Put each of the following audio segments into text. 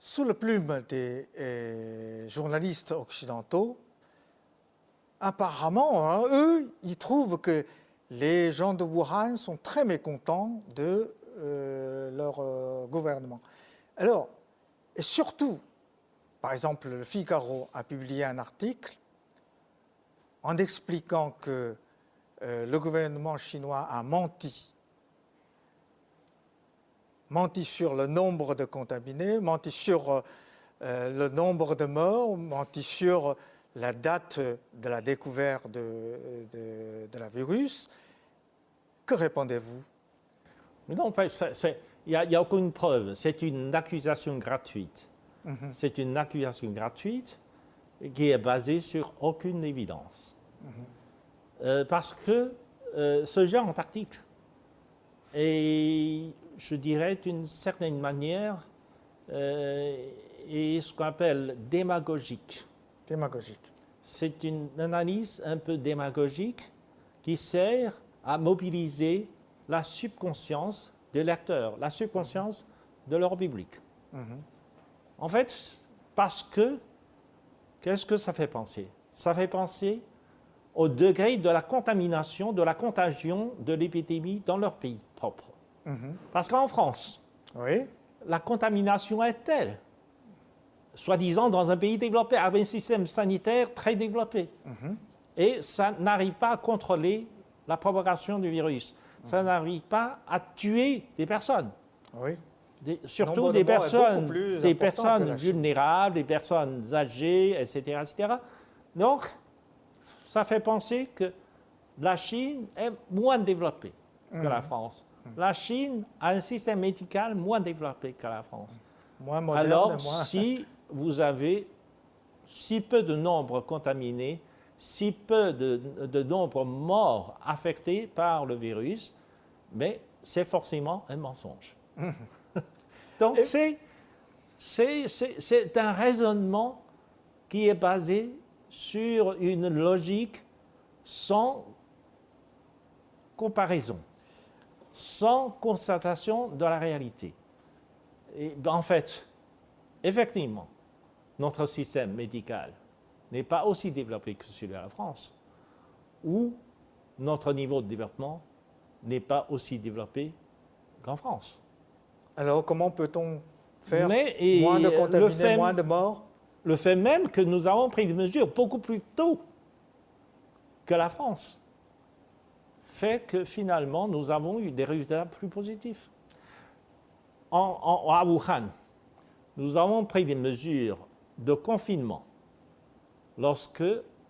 sous la plume des journalistes occidentaux, apparemment, hein, eux, ils trouvent que les gens de Wuhan sont très mécontents de leur gouvernement. Alors, et surtout, par exemple, le Figaro a publié un article en expliquant que le gouvernement chinois a menti sur le nombre de contaminés, menti sur le nombre de morts, menti sur la date de la découverte de la virus. Que répondez-vous? Non, il n'y a aucune preuve. C'est une accusation gratuite. C'est une accusation gratuite qui est basée sur aucune évidence. Parce que ce genre d'article est, je dirais, d'une certaine manière, est ce qu'on appelle démagogique. Démagogique. C'est une analyse un peu démagogique qui sert à mobiliser la subconscience des lecteurs, la subconscience de leur public. En fait, parce que, qu'est-ce que ça fait penser? Ça fait penser au degré de la contamination, de la contagion de l'épidémie dans leur pays propre. Parce qu'en France, oui, la contamination est telle, soi-disant dans un pays développé, avec un système sanitaire très développé. Et ça n'arrive pas à contrôler la propagation du virus. Ça n'arrive pas à tuer des personnes. Oui. Surtout des personnes vulnérables, des personnes âgées, etc., etc. Donc, ça fait penser que la Chine est moins développée que la France. La Chine a un système médical moins développé que la France. Moins moderne. Alors, si vous avez si peu de nombres contaminés, si peu de nombre morts affectés par le virus, mais c'est forcément un mensonge. Donc, c'est un raisonnement qui est basé sur une logique sans comparaison, sans constatation de la réalité. Et en fait, effectivement, notre système médical n'est pas aussi développé que celui de la France, ou notre niveau de développement n'est pas aussi développé qu'en France. Alors, comment peut-on faire moins de contaminés, moins de morts? Le fait même que nous avons pris des mesures beaucoup plus tôt que la France fait que finalement nous avons eu des résultats plus positifs. À Wuhan, nous avons pris des mesures de confinement lorsque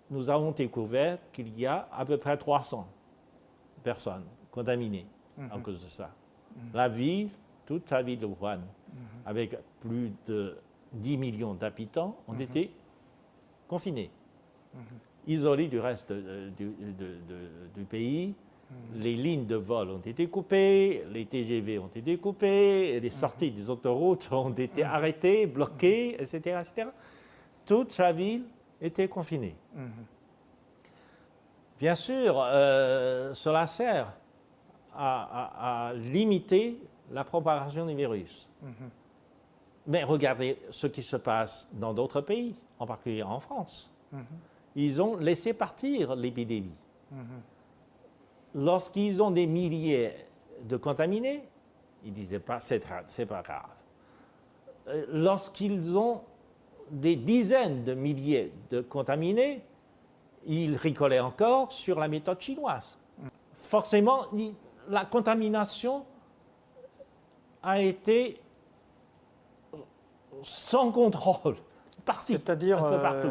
nous avons découvert qu'il y a à peu près 300 personnes contaminées à cause de ça. La ville, toute la ville de Wuhan, avec plus de 10 millions d'habitants, ont été confinés, isolés du reste du pays. Les lignes de vol ont été coupées, les TGV ont été coupées, les sorties des autoroutes ont été arrêtées, bloquées, etc., etc. Toute la ville était confinée. Bien sûr, cela sert à limiter la propagation du virus. Mais regardez ce qui se passe dans d'autres pays, en particulier en France. Ils ont laissé partir l'épidémie. Lorsqu'ils ont des milliers de contaminés, ils ne disaient pas c'est pas grave. Lorsqu'ils ont des dizaines de milliers de contaminés, ils ricolaient encore sur la méthode chinoise. Forcément, la contamination a été sans contrôle, c'est-à-dire un peu partout.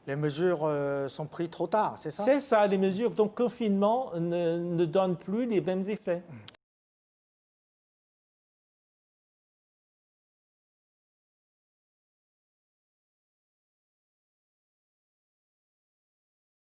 Les mesures sont prises trop tard, c'est ça? C'est ça, les mesures de confinement ne donnent plus les mêmes effets.